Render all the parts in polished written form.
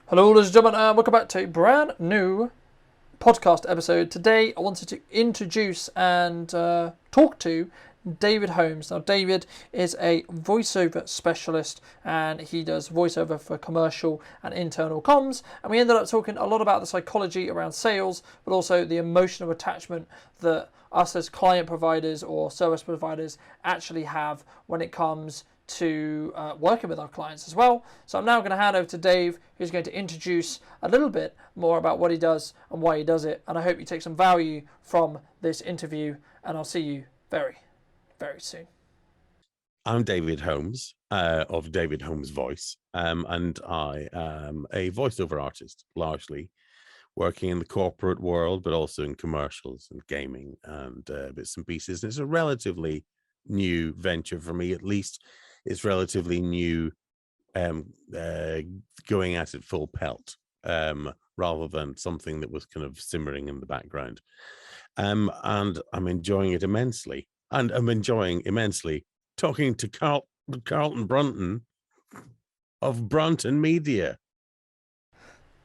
Hello, ladies and gentlemen, and welcome back to a brand new podcast episode. Today, I wanted to introduce and talk to David Holmes. Now, David is a voiceover specialist, and he does voiceover for commercial and internal comms. And we ended up talking a lot about the psychology around sales, but also the emotional attachment that us as client providers or service providers actually have when it comes to working with our clients as well. So I'm now going to hand over to Dave, who's going to introduce a little bit more about what he does and why he does it. And I hope you take some value from this interview, and I'll see you very, very soon. I'm David Holmes of David Holmes Voice, and I am a voiceover artist, largely working in the corporate world, but also in commercials and gaming and bits and pieces. And it's a relatively new venture for me, at least. It's relatively new, going at it full pelt, rather than something that was kind of simmering in the background. And I'm enjoying it immensely. And I'm enjoying immensely talking to Carlton Brunton of Brunton Media.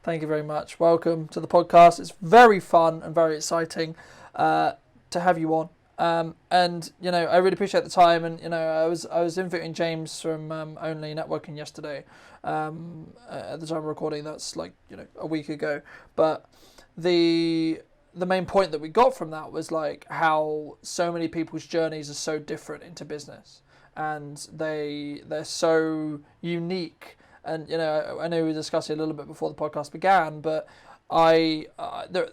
Thank you very much. Welcome to the podcast. It's very fun and very exciting to have you on. And I really appreciate the time. And I was interviewing James from Only Networking yesterday. At the time of recording, that's like a week ago. But the main point that we got from that was like how so many people's journeys are so different into business, and they're so unique. And I know we were discussing a little bit before the podcast began, but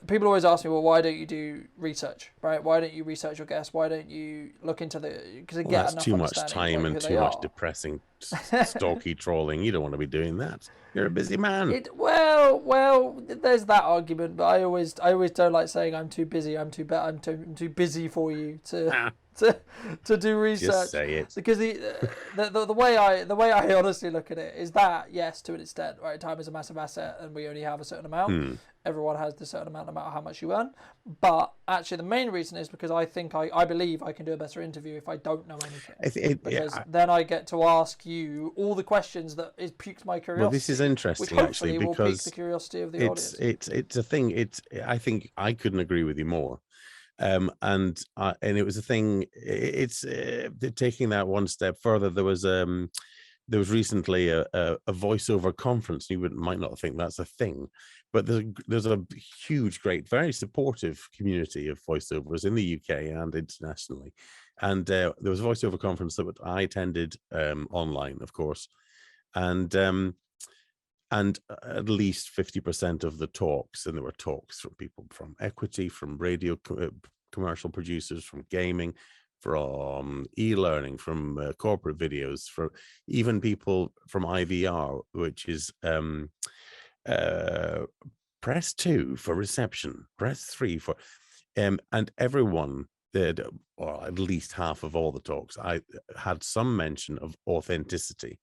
people always ask me, well, why don't you do research, right? Why don't you research your guests? Why don't you look into because That's too much time and too much depressing, stalky trolling. You don't want to be doing that. You're a busy man. Well, there's that argument, but I always don't like saying I'm too busy. I'm too busy for you to to do research. Just say it. Because the way I honestly look at it is that, yes, to an extent, right? Time is a massive asset, and we only have a certain amount. Everyone has a certain amount, no matter how much you earn. But actually, the main reason is because I believe I can do a better interview if I don't know anything. Then I get to ask you all the questions that it piques my curiosity. Well, this is interesting, actually, because will pique the curiosity of the audience. It's a thing. I think I couldn't agree with you more. And it was a thing. It's taking that one step further. There was recently a voiceover conference. You might not think that's a thing, but there's a huge, great, very supportive community of voiceovers in the UK and internationally. And there was a voiceover conference that I attended online, of course, and at least 50% of the talks, and there were talks from people from equity, from radio commercial producers, from gaming, from e-learning, from corporate videos, from even people from IVR, which is press 2 for reception, press 3 for and everyone did, or at least half of all the talks, I had some mention of authenticity.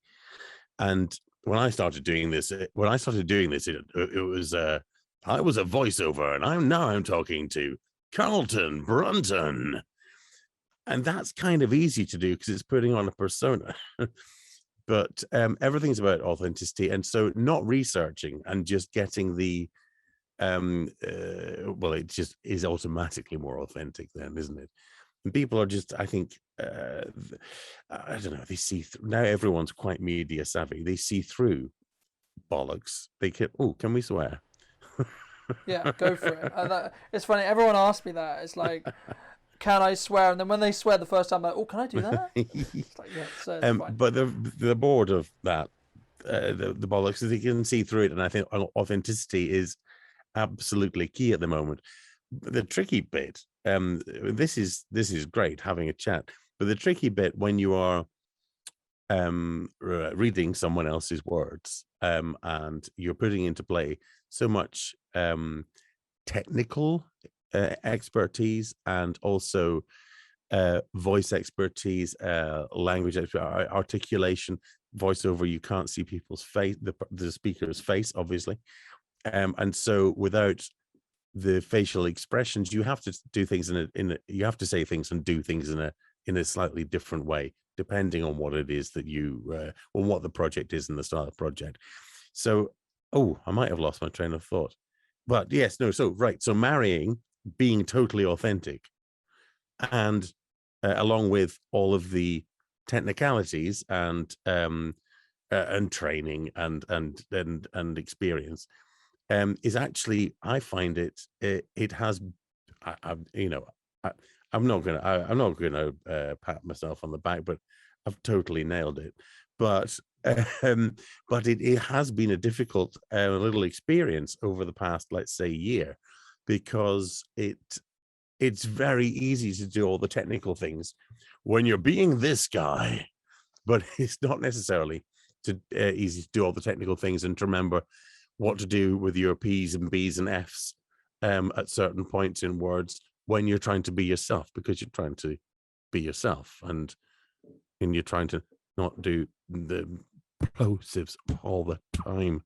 And when I started doing this, it was I was a voiceover, and I'm talking to Carlton Brunton. And that's kind of easy to do because it's putting on a persona. But everything's about authenticity. And so not researching and just getting the, it just is automatically more authentic then, isn't it? And people are just, I think, I don't know, they see now everyone's quite media savvy. They see through bollocks. They can we swear? Yeah, go for it. It's funny. Everyone asks me that. It's like, can I swear? And then when they swear the first time, I'm like, oh, can I do that? It's like, yeah, so it's fine. But the board of that, the bollocks, is they can see through it. And I think authenticity is absolutely key at the moment. The tricky bit, this is great having a chat, but the tricky bit when you are reading someone else's words, and you're putting into play so much technical expertise, and also voice expertise, language articulation, voiceover. You can't see people's face, the speaker's face, obviously, and so without the facial expressions, you have to do things you have to say things and do things in a slightly different way, depending on what it is that you on what the project is and the style of the project. So Oh, I might have lost my train of thought. But yes, no, so right. So marrying, being totally authentic, and along with all of the technicalities and training and experience, is actually, I find it has, you know, I, I'm not gonna pat myself on the back, but I've totally nailed it. But um, but it has been a difficult little experience over the past, let's say, year, because it's very easy to do all the technical things when you're being this guy, but it's not necessarily easy to do all the technical things and to remember what to do with your P's and B's and F's at certain points in words when you're trying to be yourself, because you're trying to be yourself, and you're trying to not do the plosives all the time,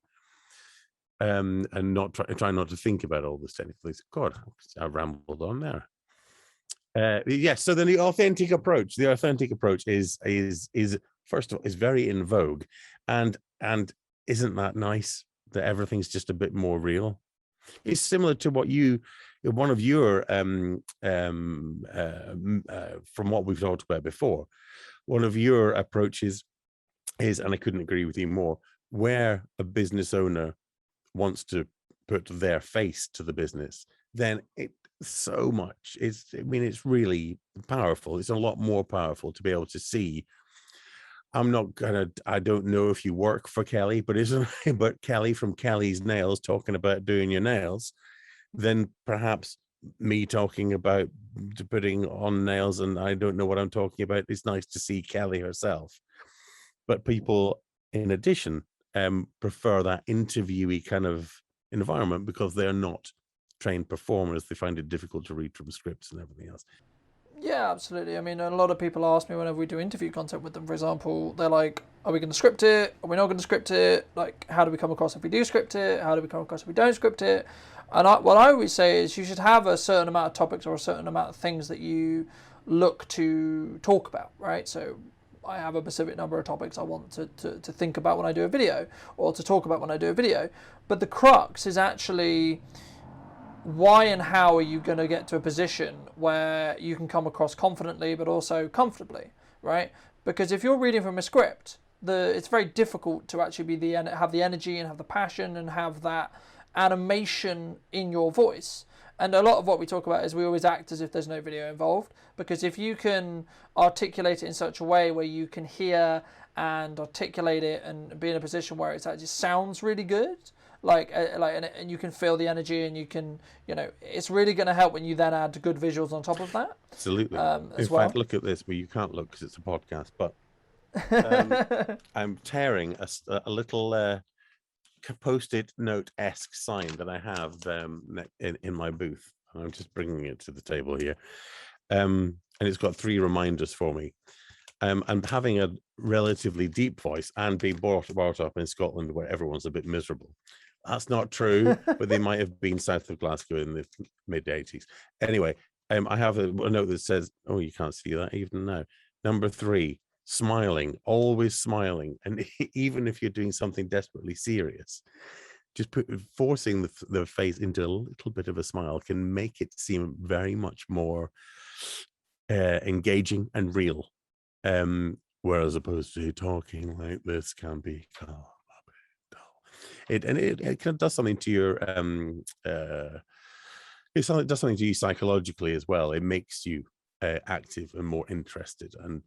and not try not to think about all this technical things. God, I rambled on there. Yes. So then the authentic approach is first of all, is very in vogue, and isn't that nice that everything's just a bit more real? It's similar to what one of your from what we've talked about before, one of your approaches is, and I couldn't agree with you more, where a business owner wants to put their face to the business, then so much, it's really powerful. It's a lot more powerful to be able to see, I don't know if you work for Kelly, but isn't but Kelly from Kelly's Nails talking about doing your nails, then perhaps me talking about putting on nails and I don't know what I'm talking about. It's nice to see Kelly herself. But people, in addition, prefer that interviewee kind of environment because they're not trained performers. They find it difficult to read from scripts and everything else. Yeah, absolutely. I mean, a lot of people ask me whenever we do interview content with them, for example, they're like, are we going to script it? Are we not going to script it? Like, how do we come across if we do script it? How do we come across if we don't script it? And what I always say is you should have a certain amount of topics or a certain amount of things that you look to talk about, right? So I have a specific number of topics I want to think about when I do a video or to talk about when I do a video. But the crux is actually, why and how are you going to get to a position where you can come across confidently but also comfortably, right? Because if you're reading from a script, it's very difficult to actually have the energy and have the passion and have that animation in your voice. And a lot of what we talk about is we always act as if there's no video involved, because if you can articulate it in such a way where you can hear and articulate it and be in a position where it actually sounds really good, and you can feel the energy, and you can, it's really going to help when you then add good visuals on top of that. Absolutely. In fact, look at this. Well, you can't look because it's a podcast, but I'm tearing a little post-it note-esque sign that I have in my booth. I'm just bringing it to the table here, and it's got 3 reminders for me. And having a relatively deep voice and being brought up in Scotland where everyone's a bit miserable. That's not true, but they might have been south of Glasgow in the mid-80s. Anyway, I have a note that says, oh, you can't see that even now. Number 3, smiling, always smiling. And even if you're doing something desperately serious, just forcing the face into a little bit of a smile can make it seem very much more engaging and real. Whereas opposed to talking like this can be calm. It kind of does something to your it does something to you psychologically as well. It makes you active and more interested, and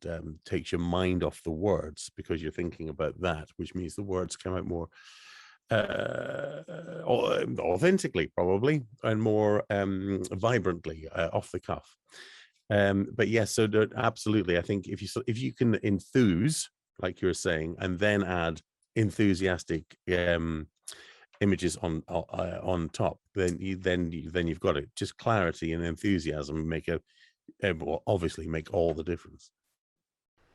takes your mind off the words because you're thinking about that, which means the words come out more authentically, probably, and more vibrantly off the cuff. But yes, so absolutely, I think if you can enthuse, like you were saying, and then add enthusiastic images on top, then you've got it. Just clarity and enthusiasm will obviously make all the difference.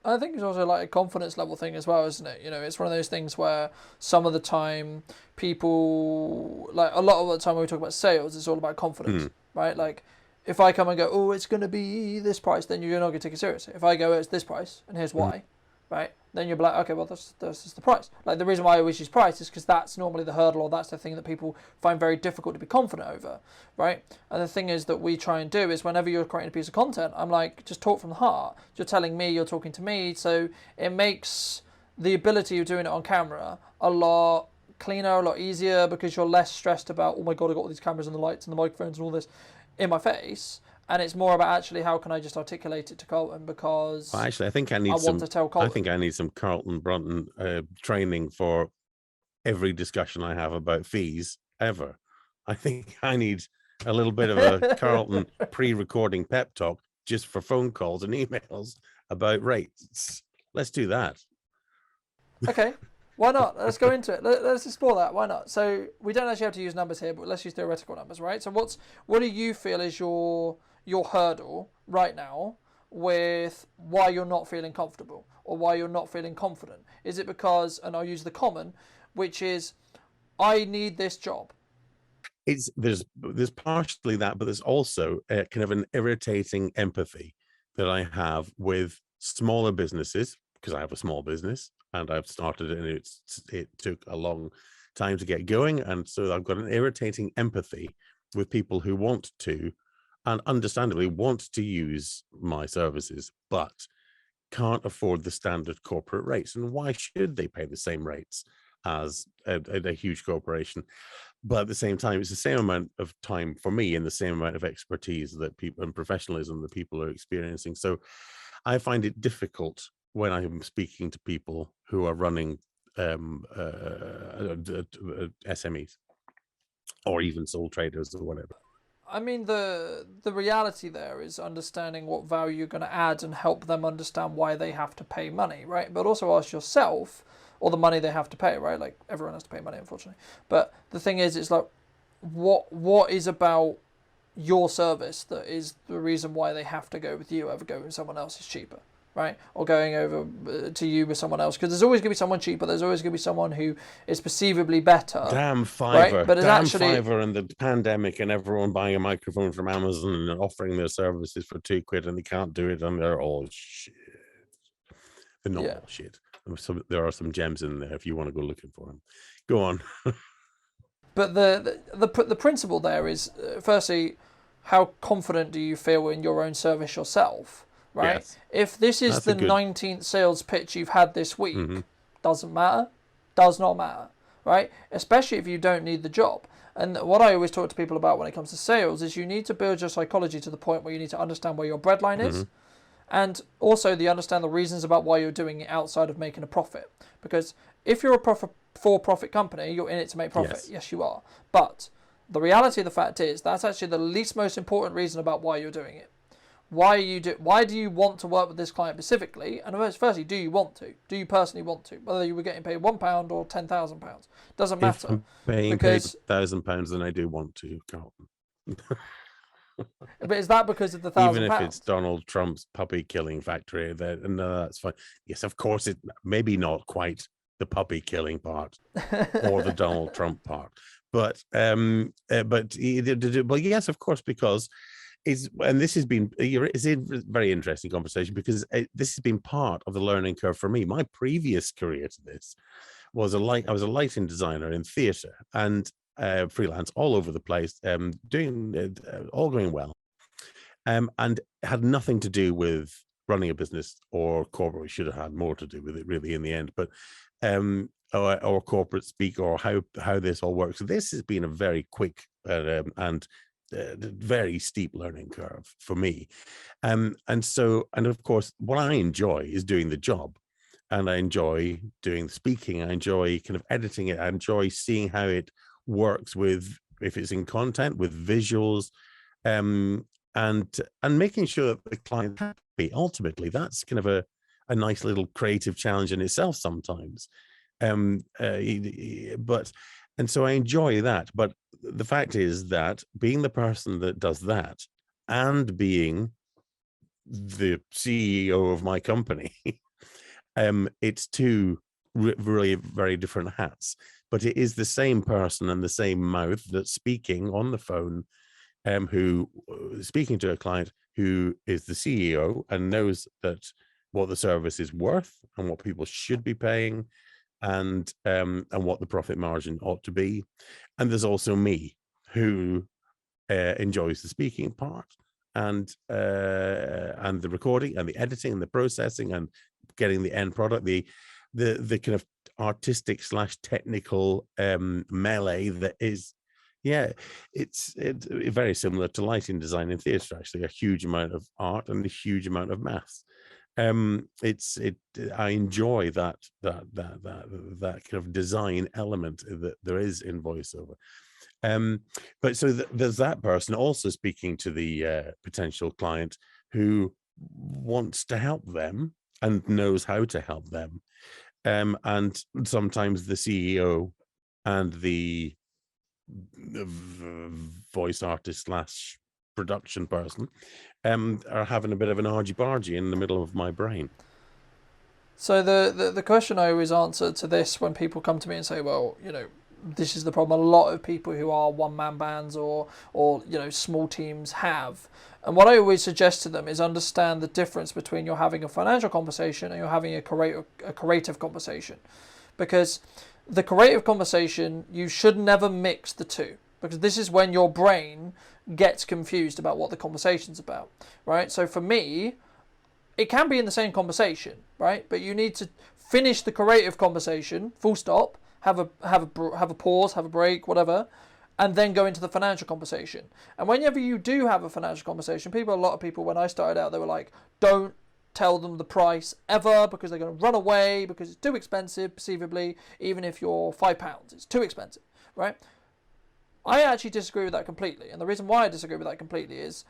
I think it's also like a confidence level thing as well, isn't it? It's one of those things where some of the time people, like a lot of the time when we talk about sales, it's all about confidence, right? Like if I come and go, oh, it's going to be this price, then you're not going to take it seriously. If I go, it's this price and here's why, right? Then you'll be like, okay, well, that's just the price. Like, the reason why I always use price is because that's normally the hurdle, or that's the thing that people find very difficult to be confident over, right? And the thing is that we try and do is, whenever you're creating a piece of content, I'm like, just talk from the heart. You're telling me, you're talking to me, so it makes the ability of doing it on camera a lot cleaner, a lot easier, because you're less stressed about, oh my god, I got all these cameras and the lights and the microphones and all this in my face. And it's more about, actually, how can I just articulate it to Colton, because Well, actually, I think I need want to tell Colton. I think I need some Carlton Brunton training for every discussion I have about fees ever. I think I need a little bit of a Carlton pre-recording pep talk just for phone calls and emails about rates. Let's do that. Okay, why not? Let's go into it. Let's explore that. Why not? So we don't actually have to use numbers here, but let's use theoretical numbers, right? So what do you feel is your hurdle right now with why you're not feeling comfortable, or why you're not feeling confident? Is it because, and I'll use the common, which is, I need this job? There's partially that, but there's also kind of an irritating empathy that I have with smaller businesses, because I have a small business and I've started it, and it took a long time to get going, and so I've got an irritating empathy with people who want to, and understandably want to, use my services, but can't afford the standard corporate rates. And why should they pay the same rates as a huge corporation? But at the same time, it's the same amount of time for me and the same amount of expertise that people and professionalism that people are experiencing. So I find it difficult when I'm speaking to people who are running SMEs or even sole traders or whatever. I mean, the reality there is understanding what value you're going to add and help them understand why they have to pay money, right? But also ask yourself, or the money they have to pay, right? Like, everyone has to pay money, unfortunately. But the thing is, it's like, what is about your service that is the reason why they have to go with you over going with someone else is cheaper, right? Or going over to you with someone else, because there's always going to be someone cheaper. There's always going to be someone who is perceivably better. Damn Fiverr, right? But damn Fiverr, and the pandemic, and everyone buying a microphone from Amazon and offering their services for £2, and they can't do it, and they're all shit. They're not all shit. There are some gems in there if you want to go looking for them. Go on. But the principle there is, firstly, how confident do you feel in your own service yourself, right? Yes. If this is the 19th sales pitch you've had this week, doesn't matter, does not matter, right? Especially if you don't need the job. And what I always talk to people about when it comes to sales is, you need to build your psychology to the point where you need to understand where your breadline is. And also understand the reasons about why you're doing it outside of making a profit. Because if you're a for-profit company, you're in it to make profit. Yes, you are. But the reality of the fact is, that's actually the least most important reason about why you're doing it. Why do you want to work with this client specifically? And firstly, do you want to? Do you personally want to? Whether you were getting paid £1 or £10,000 doesn't matter. If I'm paying paid £1,000, then I do want to, Carlton. But is that because of the £1,000? Even if it's Donald Trump's puppy killing factory, no, that's fine. Yes, of course, it maybe not quite the puppy killing part or the Donald Trump part, but yes, of course, because this has been it's a very interesting conversation, because this has been part of the learning curve for me. My previous career to this was I was a lighting designer in theatre, and freelance all over the place, doing all going well, and had nothing to do with running a business or corporate. We should have had more to do with it, really, in the end, but or corporate speak, or how this all works. This has been a very quick and very steep learning curve for me, and of course, what I enjoy is doing the job. And I enjoy doing the speaking. I enjoy kind of editing it. I enjoy seeing how it works if it's in content, with visuals, and making sure that the client's happy. Ultimately, that's kind of a nice little creative challenge in itself sometimes. And so I enjoy that. But the fact is that being the person that does that, and being the CEO of my company, it's two really very different hats, but it is the same person and the same mouth that's speaking on the phone, who speaking to a client who is the CEO and knows that what the service is worth and what people should be paying, and what the profit margin ought to be. And there's also me, who enjoys the speaking part, and the recording and the editing and the processing and getting the end product, the kind of artistic / technical melee that is, yeah, it's very similar to lighting design in theatre. Actually, a huge amount of art and a huge amount of maths. I enjoy that kind of design element that there is in voiceover. But so there's that person also speaking to the potential client who wants to help them and knows how to help them. And sometimes the CEO and the voice artist / production person are having a bit of an argy-bargy in the middle of my brain. So the question I always answer to this when people come to me and say, well, this is the problem a lot of people who are one-man bands or small teams have. And what I always suggest to them is understand the difference between you're having a financial conversation and you're having a creative conversation. Because the creative conversation, you should never mix the two, because this is when your brain gets confused about what the conversation's about, right? So for me, it can be in the same conversation, right? But you need to finish the creative conversation, full stop, have a pause, have a break, whatever, and then go into the financial conversation. And whenever you do have a financial conversation, a lot of people, when I started out, they were like, don't tell them the price ever, because they're going to run away, because it's too expensive, perceivably, even if you're £5, it's too expensive, right? I actually disagree with that completely. And the reason why I disagree with that completely is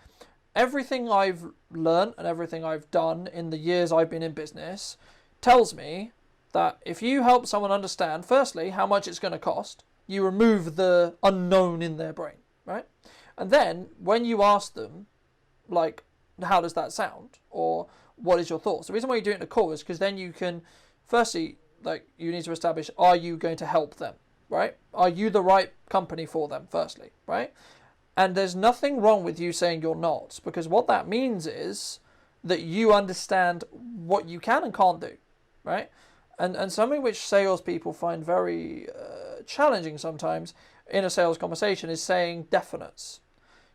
everything I've learned and everything I've done in the years I've been in business tells me that if you help someone understand, firstly, how much it's going to cost, you remove the unknown in their brain, right? And then when you ask them, like, how does that sound? Or what is your thoughts? The reason why you do it in a call is because then you can, firstly, like, you need to establish, are you going to help them, right? Are you the right company for them, firstly, right? And there's nothing wrong with you saying you're not, because what that means is that you understand what you can and can't do, right? And something which salespeople find very challenging sometimes in a sales conversation is saying definites.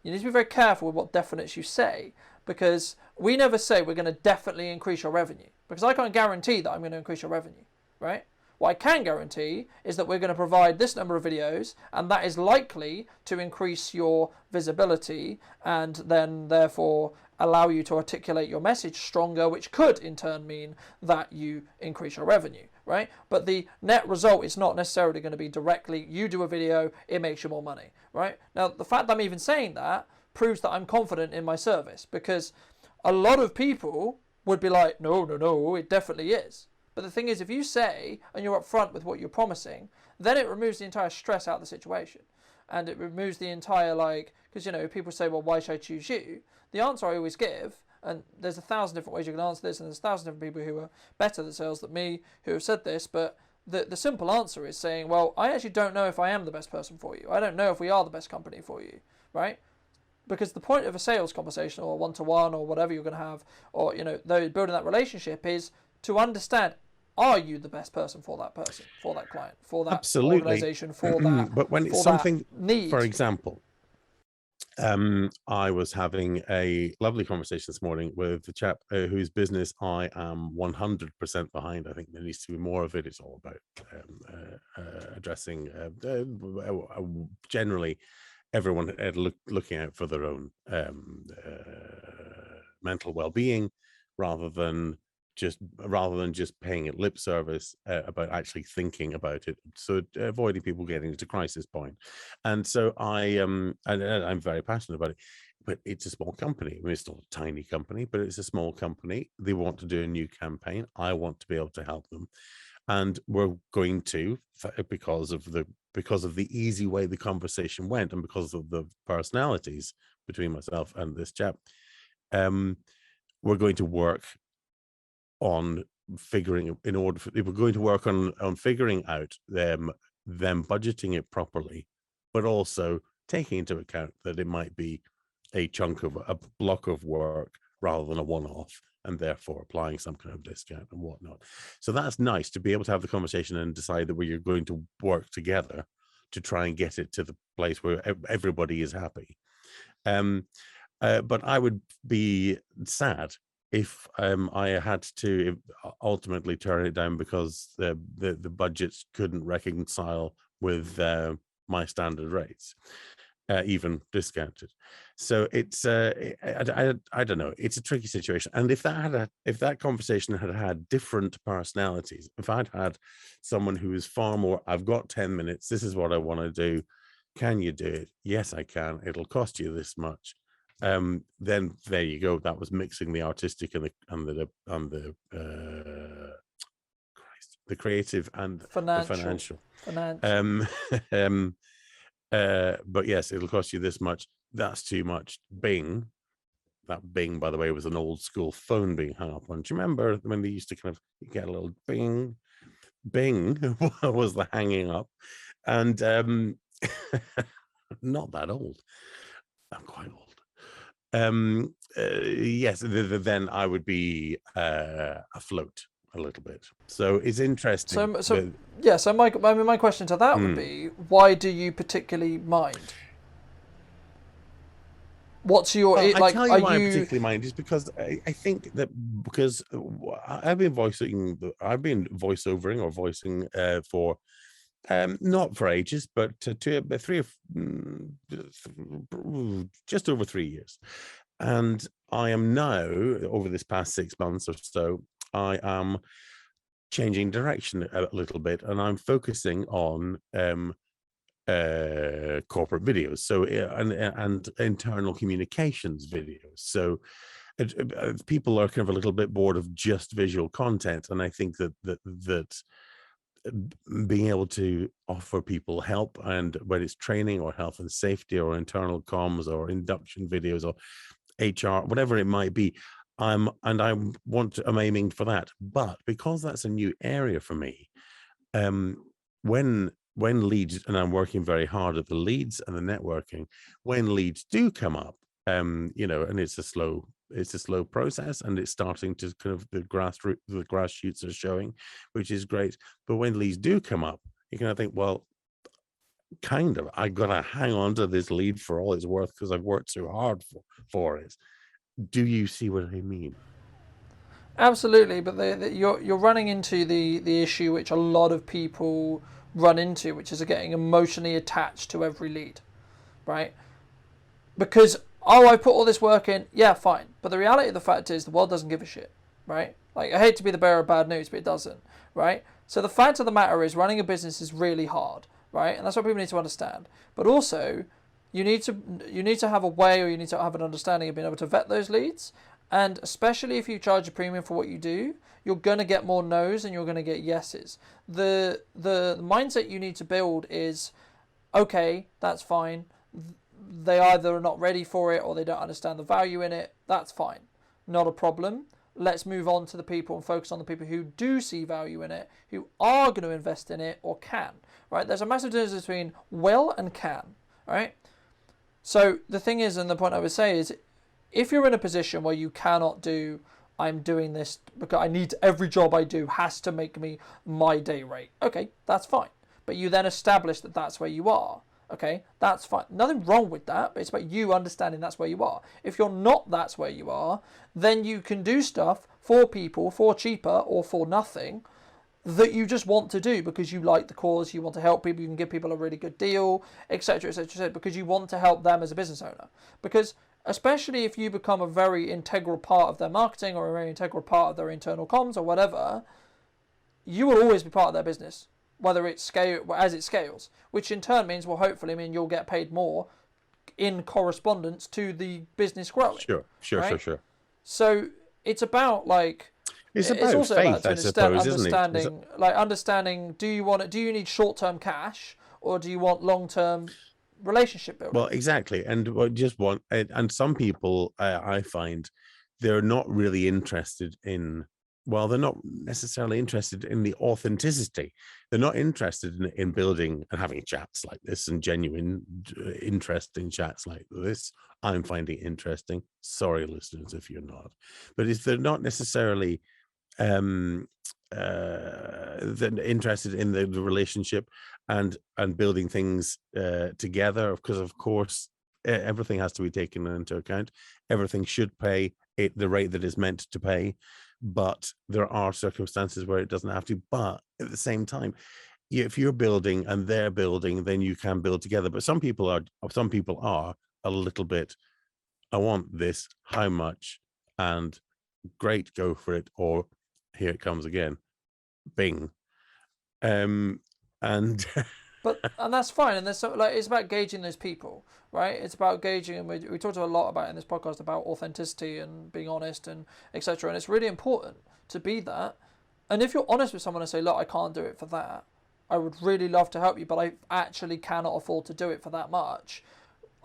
You need to be very careful with what definites you say, because we never say we're going to definitely increase your revenue, because I can't guarantee that I'm going to increase your revenue, right? What I can guarantee is that we're going to provide this number of videos, and that is likely to increase your visibility and then therefore allow you to articulate your message stronger, which could in turn mean that you increase your revenue, right? But the net result is not necessarily going to be directly, you do a video, it makes you more money, right? Now, the fact that I'm even saying that proves that I'm confident in my service, because a lot of people would be like, no, it definitely is. But the thing is, if you say, and you're upfront with what you're promising, then it removes the entire stress out of the situation. And it removes the entire, because, people say, well, why should I choose you? The answer I always give, and there's 1,000 different ways you can answer this, and there's 1,000 different people who are better at sales than me who have said this, but the simple answer is saying, well, I actually don't know if I am the best person for you. I don't know if we are the best company for you, right? Because the point of a sales conversation or one-to-one or whatever you're going to have, or, building that relationship is to understand, are you the best person, for that client, for that Absolutely. organization, for that but when it's something need. For example, I was having a lovely conversation this morning with a chap whose business I am 100% behind. I think there needs to be more of it. It's all about addressing generally everyone looking out for their own mental well-being, rather than just paying it lip service, about actually thinking about it, so avoiding people getting to crisis point. And so and I'm very passionate about it, but it's a small company. I mean, it's not a tiny company, but it's a small company. They want to do a new campaign. I want to be able to help them, and we're going to, because of the easy way the conversation went, and because of the personalities between myself and this chap, we're going to work on figuring, we're going to work on figuring out them budgeting it properly, but also taking into account that it might be a chunk of a block of work rather than a one-off, and therefore applying some kind of discount and whatnot. So that's nice to be able to have the conversation and decide that we're going to work together to try and get it to the place where everybody is happy. But I would be sad if I had to ultimately turn it down because the budgets couldn't reconcile with my standard rates, even discounted. So it's I don't know. It's a tricky situation. And if that conversation had different personalities, if I'd had someone who is far more, I've got 10 minutes, this is what I want to do. Can you do it? Yes, I can. It'll cost you this much. Then there you go. That was mixing the artistic and the creative and the financial. But yes, it'll cost you this much. That's too much. Bing. That bing, by the way, was an old school phone being hung up on. Do you remember when they used to kind of get a little bing? Bing was the hanging up. And not that old. I'm quite old. Yes, then I would be afloat a little bit. So it's interesting. So my question to that would be, why do you particularly mind? What's your I tell you why I particularly mind is because I think that because I've been voicing or voicing for not for ages, but just over 3 years. And I am now, over this past 6 months or so, I am changing direction a little bit, and I'm focusing on corporate videos, so and internal communications videos. So people are kind of a little bit bored of just visual content, and I think that being able to offer people help, and whether it's training or health and safety or internal comms or induction videos or HR, whatever it might be, I'm aiming for that. But because that's a new area for me, when leads, and I'm working very hard at the leads and the networking, when leads do come up, and it's a slow process, and it's starting to kind of the grass shoots are showing, which is great. But when leads do come up, you can think, well, kind of, I gotta hang on to this lead for all it's worth because I've worked so hard for it. Do you see what I mean? Absolutely, but you're running into the issue which a lot of people run into, which is getting emotionally attached to every lead, right? Because I put all this work in, yeah, fine. But the reality of the fact is the world doesn't give a shit, right? Like, I hate to be the bearer of bad news, but it doesn't, right? So the fact of the matter is running a business is really hard, right? And that's what people need to understand. But also, you need to have a way, or you need to have an understanding of being able to vet those leads. And especially if you charge a premium for what you do, you're going to get more no's and you're going to get yeses. The mindset you need to build is, okay, that's fine. They either are not ready for it or they don't understand the value in it. That's fine. Not a problem. Let's move on to the people and focus on the people who do see value in it, who are going to invest in it or can, right? There's a massive difference between will and can, right? So the thing is, and the point I would say is, if you're in a position where you cannot do, I'm doing this because I need, every job I do has to make me my day rate. Okay, that's fine. But you then establish that that's where you are. Okay, that's fine. Nothing wrong with that, but it's about you understanding that's where you are. If you're not that's where you are, then you can do stuff for people for cheaper or for nothing that you just want to do because you like the cause, you want to help people, you can give people a really good deal, etc., etc., because you want to help them as a business owner. Because especially if you become a very integral part of their marketing or a very integral part of their internal comms or whatever, you will always be part of their business, whether it's as it scales, which in turn means, will hopefully mean you'll get paid more in correspondence to the business growing. Sure. So it's about it's also faith, about I suppose, isn't it? Understanding, do you need short-term cash or do you want long-term relationship building? Well, exactly. And and some people, I find, they're not really interested in, well, they're not necessarily interested in the authenticity. They're not interested in building and having chats like this and genuine, interesting chats like this I'm finding interesting. Sorry, listeners, if you're not. But if they're not necessarily um interested in the relationship and building things together, because of course everything has to be taken into account. Everything should pay it the rate that is meant to pay, but there are circumstances where it doesn't have to. But at the same time, if you're building and they're building, then you can build together. But some people are a little bit, I want this, how much, and great, go for it, or here it comes again, bing. And and that's fine. And there's so, like, it's about gauging those people, right? It's about gauging, and we talked a lot about in this podcast about authenticity and being honest and etc. And it's really important to be that. And if you're honest with someone and say, look, I can't do it for that, I would really love to help you, but I actually cannot afford to do it for that much,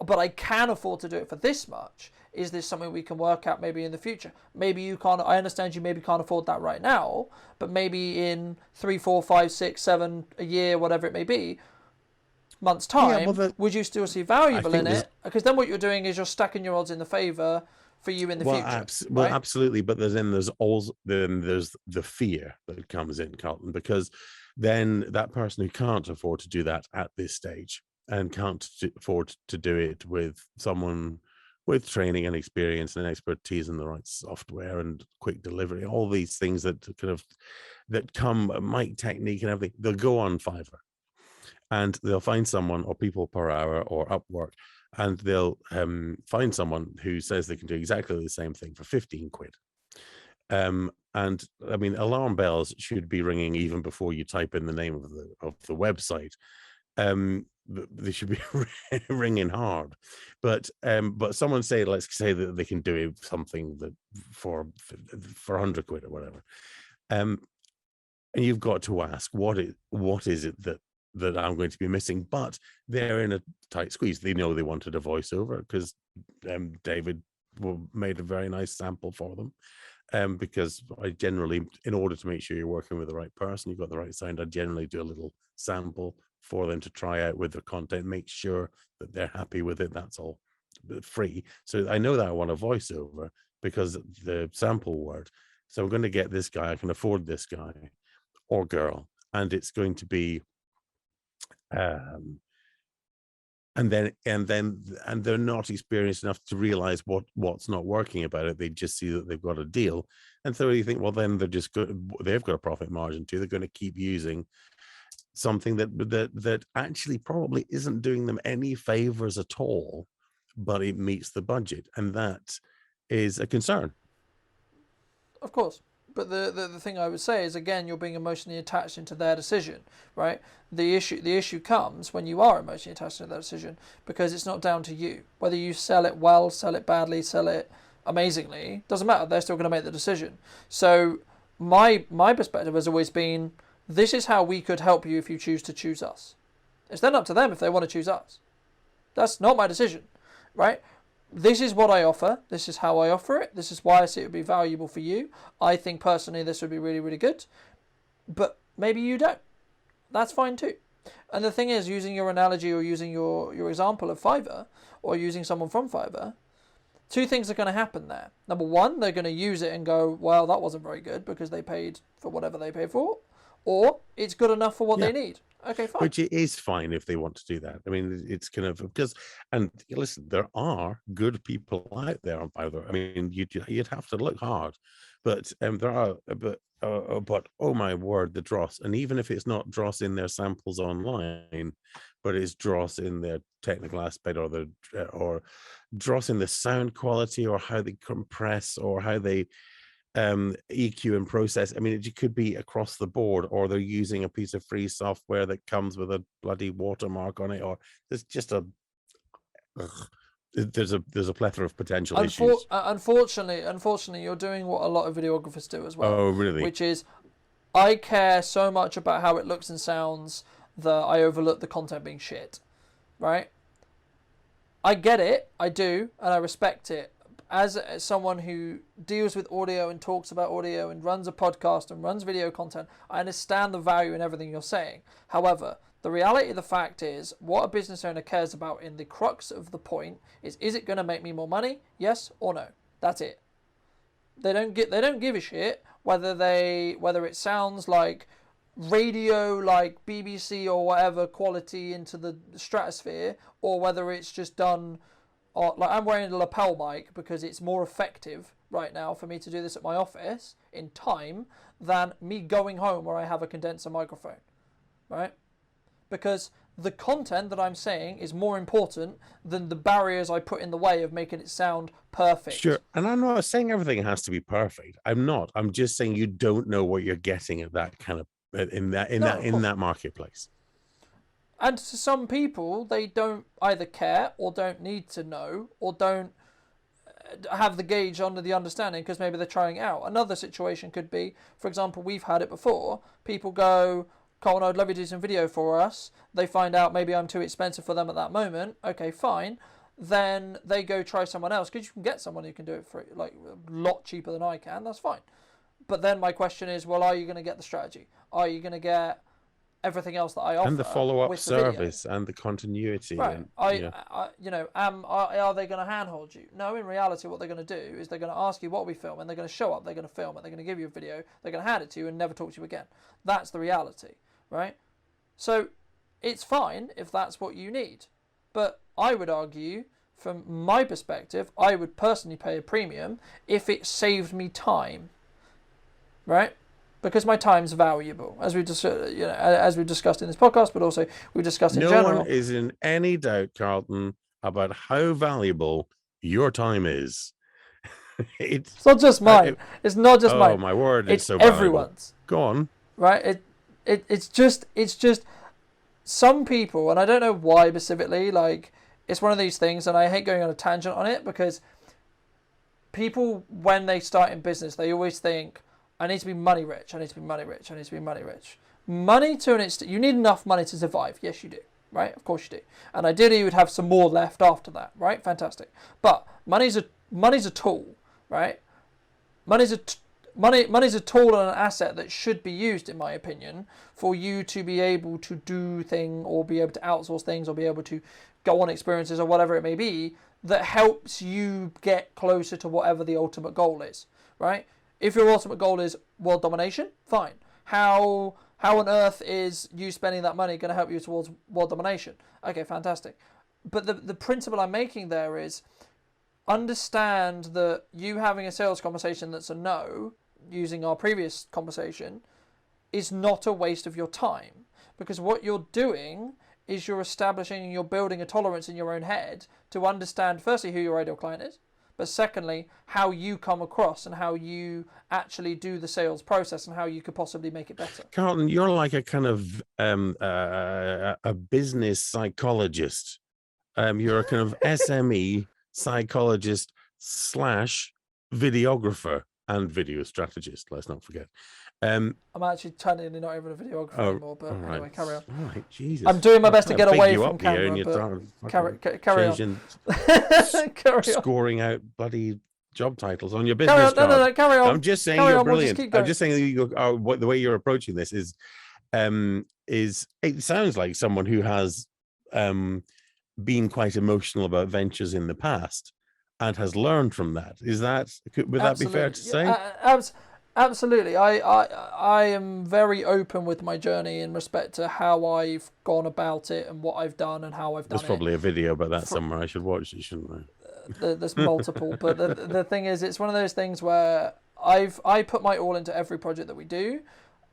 but I can afford to do it for this much. Is this something we can work out maybe in the future? Maybe you can't, I understand you maybe can't afford that right now, but maybe in 3, 4, 5, 6, 7, a year, whatever it may be, months time, would you still see valuable in it? Because then what you're doing is you're stacking your odds in the favour for you in the future. Well, absolutely. But there's also the fear that comes in, Carlton, because then that person who can't afford to do that at this stage and can't afford to do it with someone with training and experience and expertise in the right software and quick delivery, all these things that come, mic technique and everything, they'll go on Fiverr and they'll find someone, or people per hour, or Upwork, and they'll find someone who says they can do exactly the same thing for 15 quid. And I mean, alarm bells should be ringing even before you type in the name of the website. They should be ringing hard. But someone let's say that they can do something that for 100 quid or whatever. And you've got to ask, what is it that I'm going to be missing? But they're in a tight squeeze. They know they wanted a voiceover because David made a very nice sample for them. Because I generally, in order to make sure you're working with the right person, you've got the right sound, I generally do a little sample for them to try out with the content, make sure that they're happy with it. That's all free. So I know that I want a voiceover because the sample word. So I'm going to get this guy. I can afford this guy or girl, and it's going to be and they're not experienced enough to realize what's not working about it. They just see that they've got a deal, and so you think, well, then they're just good. They've got a profit margin too. They're going to keep using something that actually probably isn't doing them any favors at all, but it meets the budget, and that is a concern. Of course. But the thing I would say is, again, you're being emotionally attached into their decision, right? The issue comes when you are emotionally attached to their decision, because it's not down to you. Whether you sell it well, sell it badly, sell it amazingly, doesn't matter. They're still going to make the decision. So my perspective has always been, this is how we could help you if you choose to choose us. It's then up to them if they want to choose us. That's not my decision, right? This is what I offer. This is how I offer it. This is why I see it would be valuable for you. I think personally this would be really, really good. But maybe you don't. That's fine too. And the thing is, using your analogy or using your example of Fiverr, or using someone from Fiverr, two things are going to happen there. Number one, they're going to use it and go, well, that wasn't very good because they paid for whatever they paid for. Or it's good enough for what they need. Okay, fine. Which is fine if they want to do that. I mean, it's kind of because, and listen, there are good people out there on Fiverr. I mean, you'd have to look hard, but there are. But oh my word, the dross. And even if it's not dross in their samples online, but it's dross in their technical aspect, or dross in the sound quality, or how they compress, or how they EQ and process. I mean, it could be across the board, or they're using a piece of free software that comes with a bloody watermark on it, or there's just there's a plethora of potential issues. Unfortunately, you're doing what a lot of videographers do as well. Oh, really? Which is, I care so much about how it looks and sounds that I overlook the content being shit, right? I get it, I do, and I respect it. As someone who deals with audio and talks about audio and runs a podcast and runs video content, I understand the value in everything you're saying. However, The reality of the fact is, what a business owner cares about in the crux of the point is it going to make me more money? Yes or no? That's it. They don't give a shit whether it sounds like radio, like BBC or whatever quality into the stratosphere, or whether it's just done. Like, I'm wearing a lapel mic because it's more effective right now for me to do this at my office in time than me going home where I have a condenser microphone, right? Because the content that I'm saying is more important than the barriers I put in the way of making it sound perfect. Sure. And I'm not saying everything has to be perfect. I'm not. I'm just saying you don't know what you're getting at that kind of in that marketplace. And to some people, they don't either care or don't need to know or don't have the gauge under the understanding because maybe they're trying it out. Another situation could be, for example, we've had it before. People go, Colin, I'd love you to do some video for us. They find out maybe I'm too expensive for them at that moment. Okay, fine. Then they go try someone else because you can get someone who can do it for like a lot cheaper than I can. That's fine. But then my question is, well, are you going to get the strategy? Are you going to get everything else that I offer? And the follow-up service and the continuity. Right. And, are they going to handhold you? No, in reality, what they're going to do is they're going to ask you what we film, and they're going to show up, they're going to film it, they're going to give you a video, they're going to hand it to you and never talk to you again. That's the reality, right? So it's fine if that's what you need. But I would argue, from my perspective, I would personally pay a premium if it saved me time, right? Because my time's valuable, as we discussed in this podcast, but also we discussed in general. No one is in any doubt, Carlton, about how valuable your time is. It's not just mine. It's not just mine. Oh my word! It's so everyone's. Go on. Right? It's just some people, and I don't know why specifically. Like, it's one of these things, and I hate going on a tangent on it because people, when they start in business, they always think, I need to be money rich. I need to be money rich. I need to be money rich. Money to an extent, you need enough money to survive. Yes, you do. Right? Of course you do. And ideally, you would have some more left after that. Right? Fantastic. But money's a tool. Right? Money's a tool and an asset that should be used, in my opinion, for you to be able to do things or be able to outsource things or be able to go on experiences or whatever it may be that helps you get closer to whatever the ultimate goal is. Right? If your ultimate goal is world domination, fine. How on earth is you spending that money going to help you towards world domination? Okay, fantastic. But the principle I'm making there is understand that you having a sales conversation that's a no, using our previous conversation, is not a waste of your time. Because what you're doing is you're establishing and you're building a tolerance in your own head to understand, firstly, who your ideal client is, but secondly, how you come across and how you actually do the sales process and how you could possibly make it better. Carlton, you're like a kind of a business psychologist. You're a kind of SME psychologist / videographer and video strategist. Let's not forget. I'm actually technically not even a videographer anymore, but anyway, carry on. All right, Jesus. I'm doing my best to get away from camera, but carry on. Carry on. Scoring out bloody job titles on your business card. No, carry on. I'm just saying you're brilliant. I'm just saying that the way you're approaching this is it sounds like someone who has been quite emotional about ventures in the past and has learned from that. Would that be fair to say? Absolutely. I am very open with my journey in respect to how I've gone about it and what I've done and how I've done it. There's probably a video about that somewhere. I should watch it, shouldn't I? There's multiple, but the thing is, it's one of those things where I put my all into every project that we do,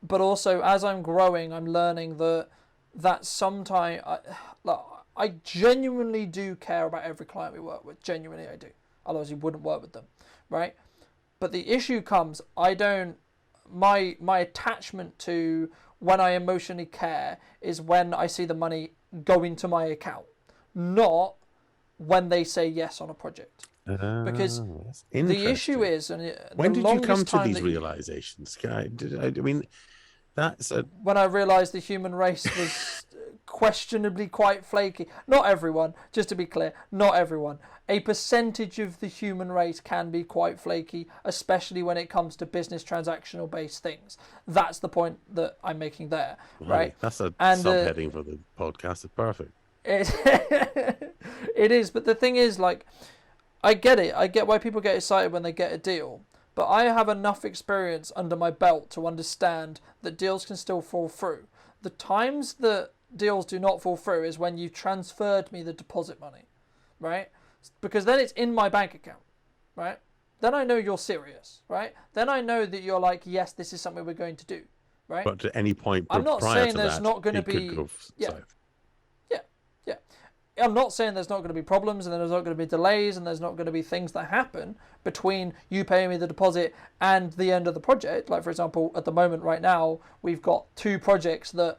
but also as I'm growing, I'm learning that sometimes I genuinely do care about every client we work with. Genuinely, I do. Otherwise, you wouldn't work with them, right? But the issue comes, my attachment to when I emotionally care is when I see the money go into my account, not when they say yes on a project. Because the issue is, when did you come to these realizations? I mean, that's when I realized the human race was questionably quite flaky. Not everyone, just to be clear, not everyone. A percentage of the human race can be quite flaky, especially when it comes to business transactional based things. That's the point that I'm making there, right? That's a And subheading for the podcast. It's perfect. It is, but the thing is, like, I get it. I get why people get excited when they get a deal. But I have enough experience under my belt to understand that deals can still fall through. The times that deals do not fall through is when you transferred me the deposit money, right? Because then it's in my bank account, right? Then I know you're serious, right? Then I know that you're like, yes, this is something we're going to do, right? But at any point I'm not prior saying to there's that, not going to it could be go yeah, south. yeah. I'm not saying there's not going to be problems and there's not going to be delays and there's not going to be things that happen between you paying me the deposit and the end of the project. Like, for example, at the moment right now, we've got 2 projects that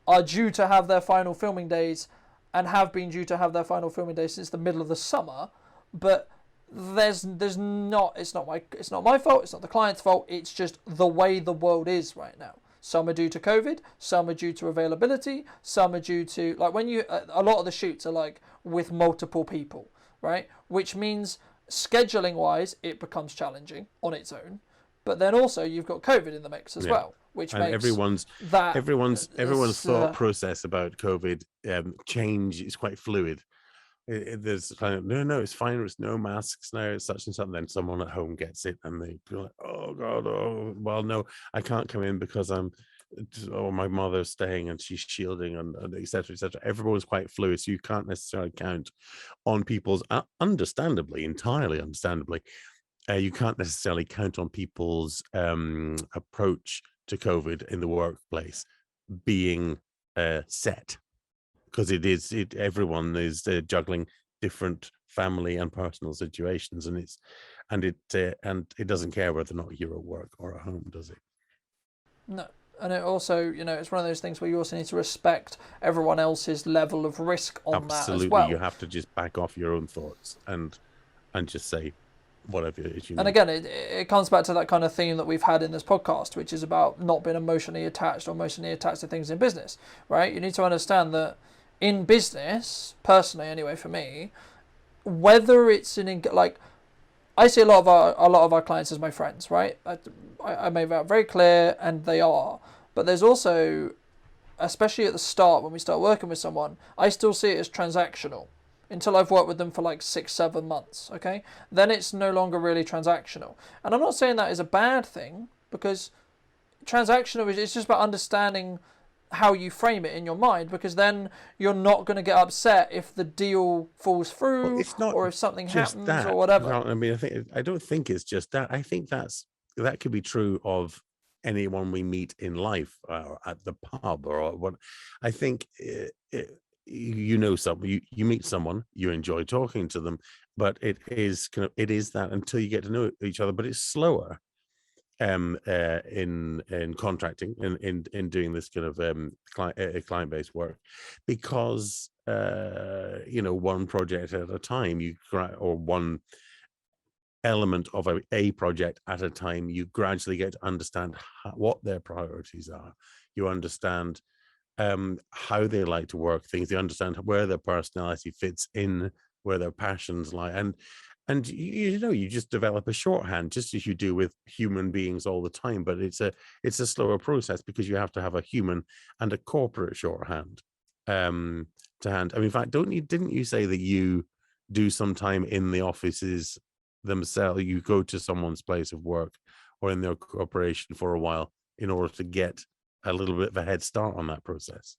are due to have their final filming days and have been due to have their final filming days since the middle of the summer. But it's not my fault, it's not the client's fault, it's just the way the world is right now. Some are due to COVID, some are due to availability, some are due to, like, when you, a lot of the shoots are like with multiple people, right? Which means scheduling wise, it becomes challenging on its own. But then also you've got COVID in the mix as well, which and makes everyone's thought process about COVID change is quite fluid. There's kind of no, it's fine. It's no masks now. It's such and something. Then someone at home gets it, and they feel like, oh god, oh well, no, I can't come in because my mother's staying and she's shielding and etc. etc. Everyone's quite fluid, so you can't necessarily count on people's entirely understandably. You can't necessarily count on people's approach to COVID in the workplace being set. Because everyone is juggling different family and personal situations, and it doesn't care whether or not you're at work or at home, does it? No, and it also, it's one of those things where you also need to respect everyone else's level of risk on that as well. You have to just back off your own thoughts and just say whatever it is you and need. Again, it comes back to that kind of theme that we've had in this podcast, which is about not being emotionally attached to things in business, right? You need to understand that in business, personally anyway, for me, whether it's I see a lot of our clients as my friends, right? I made that very clear, and they are. But there's also, especially at the start when we start working with someone, I still see it as transactional until I've worked with them for like 6-7 months. Okay, then it's no longer really transactional, and I'm not saying that is a bad thing, because transactional is just about understanding how you frame it in your mind, because then you're not going to get upset if the deal falls through or if something happens or whatever. I mean, I don't think it's just that. I think that could be true of anyone we meet in life or at the pub or what. I think you meet someone, you enjoy talking to them, but it is that until you get to know each other. But it's slower in contracting, in doing this kind of client-based work, because one project at a time, or one element of a project at a time, you gradually get to understand what their priorities are. You understand how they like to work things. They understand where their personality fits in, where their passions lie, and you just develop a shorthand, just as you do with human beings all the time. But it's a slower process, because you have to have a human and a corporate shorthand to hand. I mean, in fact, didn't you say that you do some time in the offices themselves? You go to someone's place of work or in their corporation for a while in order to get a little bit of a head start on that process.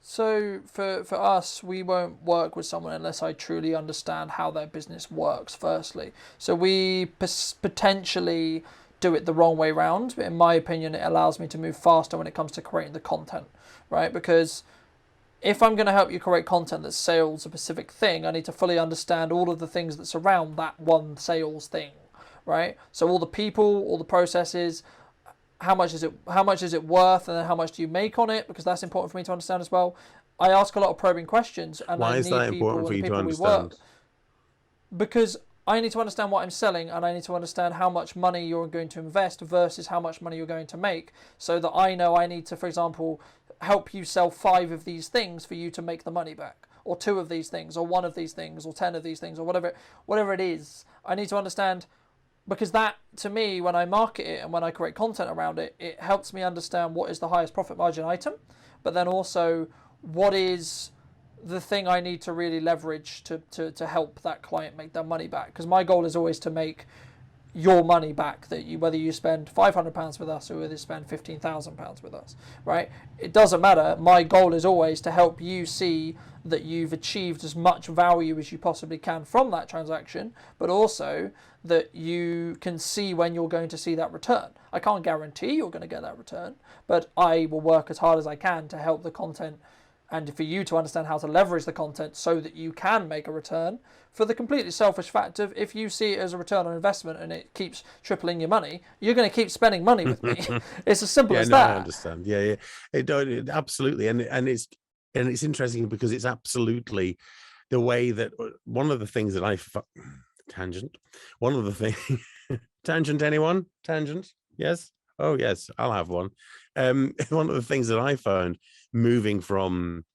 So for us, we won't work with someone unless I truly understand how their business works, firstly. So we potentially do it the wrong way round, but in my opinion, it allows me to move faster when it comes to creating the content, right? Because if I'm going to help you create content that sells a specific thing, I need to fully understand all of the things that surround that one sales thing, right? So all the people, all the processes, how much is it worth, and then how much do you make on it, because that's important for me to understand as well. I ask a lot of probing questions, and why is that important for you to understand? Because I need to understand what I'm selling, and I need to understand how much money you're going to invest versus how much money you're going to make, so that I know I need to, for example, help you sell 5 of these things for you to make the money back, or 2 of these things, or 1 of these things, or 10 of these things, or whatever it is. I need to understand, because that, to me, when I market it and when I create content around it, it helps me understand what is the highest profit margin item, but then also what is the thing I need to really leverage to help that client make their money back. Because my goal is always to make your money back, that you, whether you spend £500 with us or whether you spend £15,000 with us, right? It doesn't matter. My goal is always to help you see that you've achieved as much value as you possibly can from that transaction, but also that you can see when you're going to see that return. I can't guarantee you're going to get that return, but I will work as hard as I can to help the content and for you to understand how to leverage the content so that you can make a return, for the completely selfish fact of, if you see it as a return on investment and it keeps tripling your money, you're going to keep spending money with me. It's as simple as that. I understand. It absolutely, and it's interesting because it's absolutely the way that one of the things that tangent. One of the things tangent. Anyone? Tangent? Yes. Oh yes, I'll have one. One of the things that I found moving from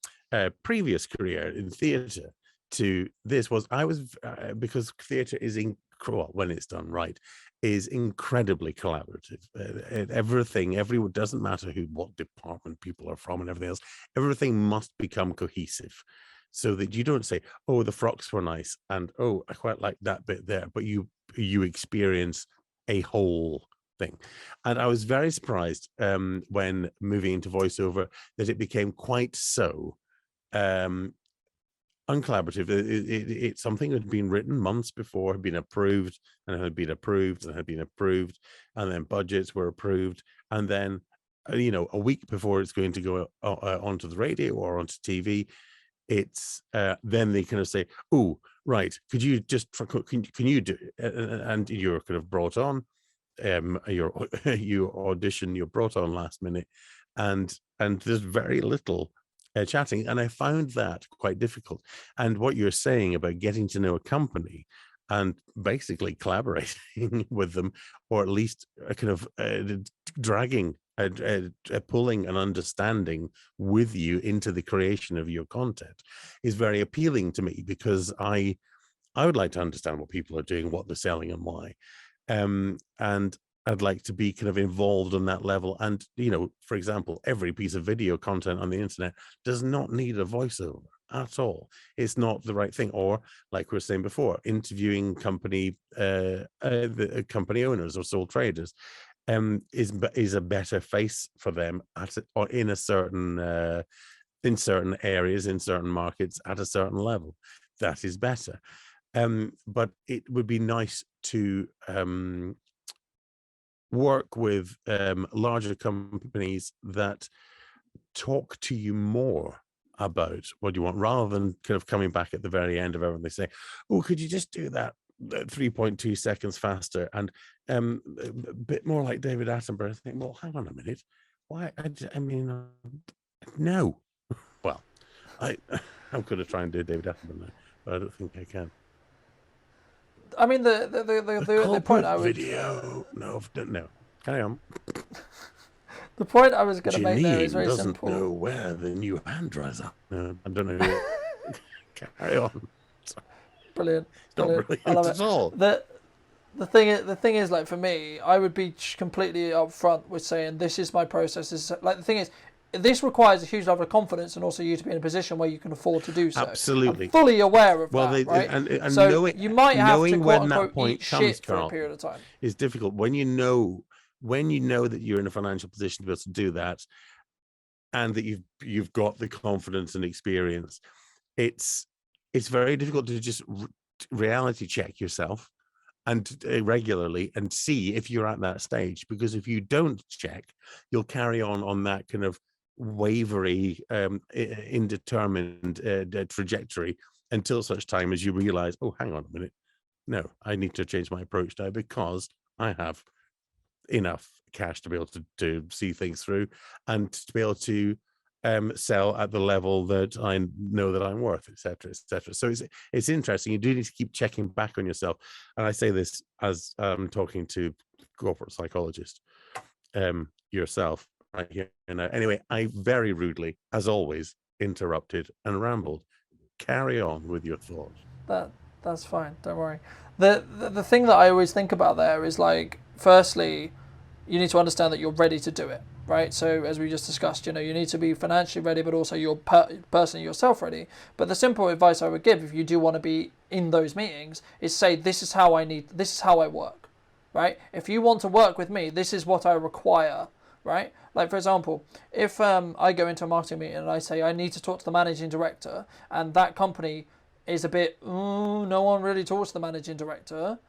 previous career in theatre to this was because theatre is when it's done right, is incredibly collaborative. Everyone, doesn't matter what department people are from and everything else, everything must become cohesive, so that you don't say, oh, the frocks were nice and oh, I quite like that bit there, but you experience a whole thing. And I was very surprised when moving into voiceover that it became quite so uncollaborative. It's something that had been written months before, had been approved and had been approved and had been approved, and then budgets were approved, and then a week before it's going to go onto the radio or onto TV, it's then they kind of say, oh right, could you just can you do it? And you're kind of brought on, you audition, you're brought on last minute, and there's very little chatting, and I found that quite difficult. And what you're saying about getting to know a company and basically collaborating with them, or at least kind of dragging, pulling an understanding with you into the creation of your content, is very appealing to me, because I would like to understand what people are doing, what they're selling, and why. And I'd like to be kind of involved on that level. And, for example, every piece of video content on the internet does not need a voiceover at all. It's not the right thing. Or, like we were saying before, interviewing the company owners or sole traders is a better face for them in certain areas, in certain markets, at a certain level. That is better. But it would be nice to work with larger companies that talk to you more about what you want, rather than kind of coming back at the very end of everything. They say, oh, could you just do that 3.2 seconds faster, and a bit more like David Attenborough. I think, well, hang on a minute, why? I mean, no. Well, I'm going to try and do David Attenborough now, but I don't think I can. I mean, the point I would video. No, carry on. The point I was going to make there is very doesn't simple. know where the new hand dries up. No, I don't know. Carry on. Sorry. Brilliant. It's not brilliant I love at it. all. The thing is, like, for me, I would be completely upfront with saying this is my process. Like, the thing is, this requires a huge level of confidence, and also you to be in a position where you can afford to do so. Absolutely. I'm fully aware of that, right? And so knowing, you might have to, quote unquote, eat shit for Carl, a period of time. It's difficult when you know that you're in a financial position to be able to do that, and that you've got the confidence and experience. It's very difficult to just reality check yourself and regularly and see if you're at that stage, because if you don't check, you'll carry on that kind of wavery, indeterminate trajectory until such time as you realize, oh, hang on a minute, no, I need to change my approach now, because I have enough cash to be able to see things through, and to be able to sell at the level that I know that I'm worth, etc., etc. So it's interesting. You do need to keep checking back on yourself, and I say this as talking to corporate psychologist yourself. right here. Anyway, I very rudely, as always, interrupted and rambled. Carry on with your thought. That's fine. Don't worry. The thing that I always think about there is like, firstly, you need to understand that you're ready to do it, right? So as we just discussed, you need to be financially ready, but also you're personally yourself ready. But the simple advice I would give if you do want to be in those meetings is say, this is how I work, right? If you want to work with me, this is what I require, right? Like, for example, if I go into a marketing meeting and I say I need to talk to the managing director, and that company is a bit, no one really talks to the managing director,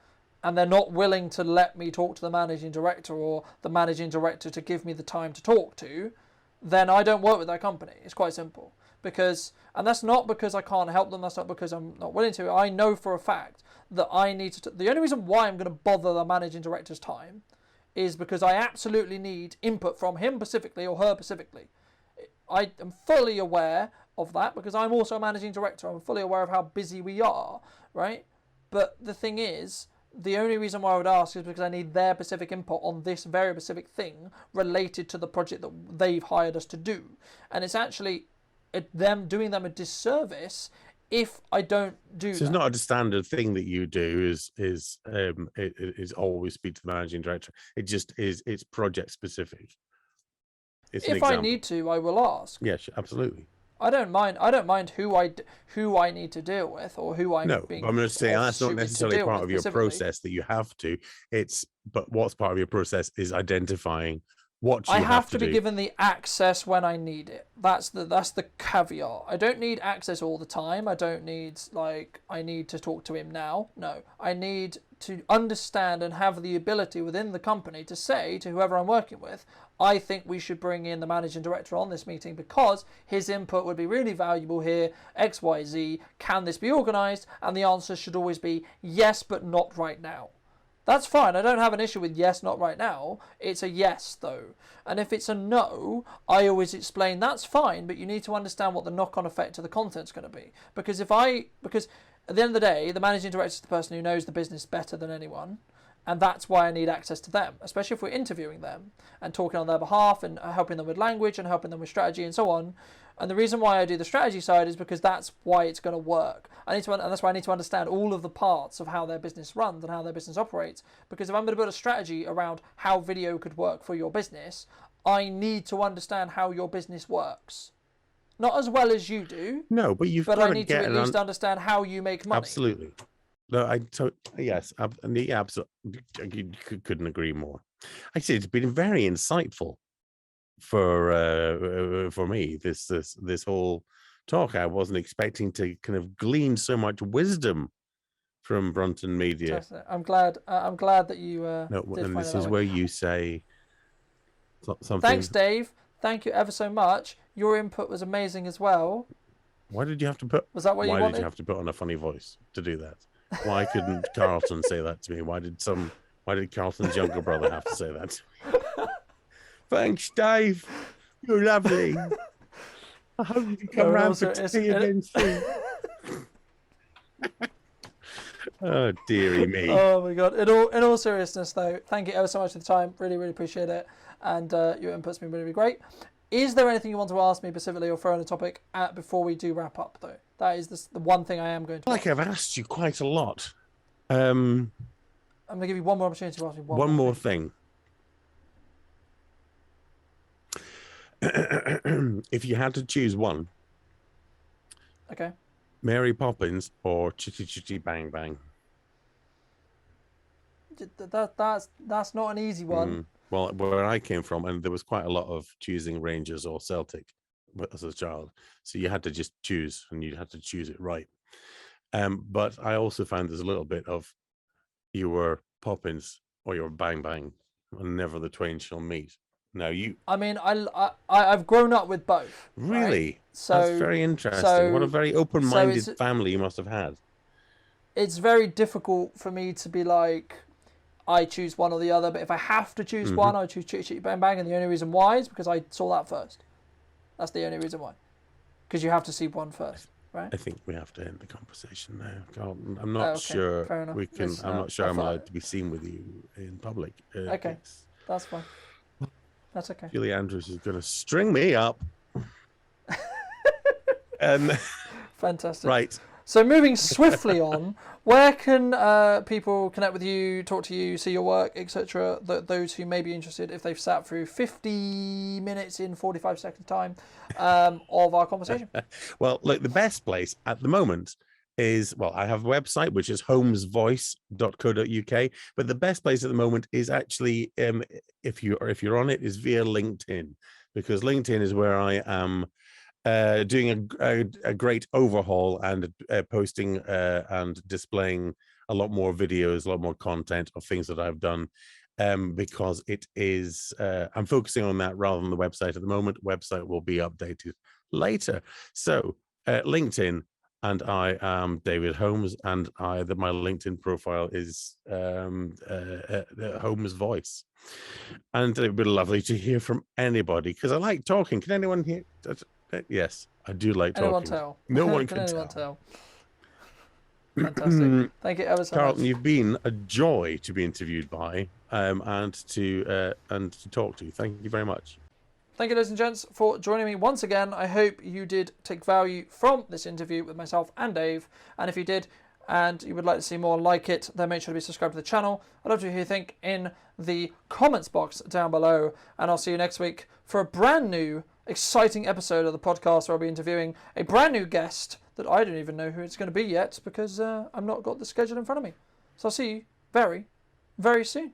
and they're not willing to let me talk to the managing director, or the managing director to give me the time to talk to, then I don't work with that company. It's quite simple. And that's not because I can't help them, that's not because I'm not willing to. I know for a fact that I need to, the only reason why I'm going to bother the managing director's time is because I absolutely need input from him specifically or her specifically. I am fully aware of that because I'm also a managing director. I'm fully aware of how busy we are, right? But the thing is, the only reason why I would ask is because I need their specific input on this very specific thing related to the project that they've hired us to do. And it's actually doing them a disservice if I don't do so that. It's not a standard thing that you do is always speak to the managing director. It just is, it's project specific. It's if I need to, I will ask. Yes, absolutely. I don't mind who I need to deal with or who I'm being. I'm going to say that's not necessarily part of your process that you have to. But what's part of your process is identifying what you have to do. be given the access when I need it. That's the caveat. I don't need access all the time. I don't need I need to talk to him now. No, I need to understand and have the ability within the company to say to whoever I'm working with, I think we should bring in the managing director on this meeting because his input would be really valuable here, X, Y, Z. Can this be organised? And the answer should always be yes, but not right now. That's fine. I don't have an issue with yes, not right now. It's a yes, though. And if it's a no, I always explain that's fine, but you need to understand what the knock-on effect to the content's going to be. Because at the end of the day, the managing director is the person who knows the business better than anyone. And that's why I need access to them, especially if we're interviewing them and talking on their behalf and helping them with language and helping them with strategy and so on. And the reason why I do the strategy side is because that's why it's going to work. And that's why I need to understand all of the parts of how their business runs and how their business operates. Because if I'm going to build a strategy around how video could work for your business, I need to understand how your business works. Not as well as you do. No, but I need to at least understand how you make money. Absolutely. No, yes, absolutely. Couldn't agree more. Actually, it's been very insightful for me. This whole talk. I wasn't expecting to kind of glean so much wisdom from Brunton Media. I'm glad that you. And this is where you say something. Thanks, Dave. Thank you ever so much. Your input was amazing as well. Why did you have to put? Was that what you wanted? Why did you have to put on a funny voice to do that? Why couldn't Carlton say that to me? Why did Carlton's younger brother have to say that to me? Thanks, Dave. You're lovely. I hope you can come round for tea again soon. Oh, dearie me. Oh, my God. In all seriousness, though, thank you ever so much for the time. Really, really appreciate it. And your input's been really, really great. Is there anything you want to ask me specifically or throw in a topic before we do wrap up, though? That is the one thing I am going to ask. I've asked you quite a lot. I'm going to give you one more opportunity to ask me one more thing. If you had to choose one. Okay. Mary Poppins or ChiChi Bang Bang? That's not an easy one. Well, where I came from, and there was quite a lot of choosing Rangers or Celtic as a child. So you had to just choose, and you had to choose it right. But I also found there's a little bit of you were Poppins or you were Bang Bang, and never the twain shall meet. Now you. I mean, I've grown up with both. Really? Right? So that's very interesting. What a very open-minded family you must have had. It's very difficult for me to be like, I choose one or the other, but if I have to choose one, I choose ChiChi Bang Bang, and the only reason why is because I saw that first. That's the only reason why. Because you have to see one first, right? I think we have to end the conversation now. I'm not sure we can. I'm not sure I'm allowed to be seen with you in public. Okay, that's fine. That's okay. Julie Andrews is going to string me up. Fantastic. Right. So moving swiftly on, where can people connect with you, talk to you, see your work, etc.? Those who may be interested, if they've sat through 50 minutes in 45 seconds time of our conversation. Well, look, the best place at the moment is, well, I have a website, which is holmesvoice.co.uk, but the best place at the moment is actually, if you're on it, is via LinkedIn, because LinkedIn is where I am doing a great overhaul and posting and displaying a lot more videos, a lot more content of things that I've done, because it is, I'm focusing on that rather than the website at the moment. Website will be updated later. So LinkedIn, and I am David Holmes, and my LinkedIn profile is Holmes Voice. And it would be lovely to hear from anybody, because I like talking. Can anyone hear? Yes, I do like talking. Anyone tell? No one Can can anyone tell. Fantastic. Thank you ever so Carlton, much. you've been a joy to be interviewed by, and to talk to. Thank you very much. Thank you, ladies and gents, for joining me once again. I hope you did take value from this interview with myself and Dave. And if you did, and you would like to see more like it, then make sure to be subscribed to the channel. I'd love to hear what you think in the comments box down below. And I'll see you next week for a brand new, exciting episode of the podcast where I'll be interviewing a brand new guest that I don't even know who it's going to be yet, because I've not got the schedule in front of me. So I'll see you very, very soon.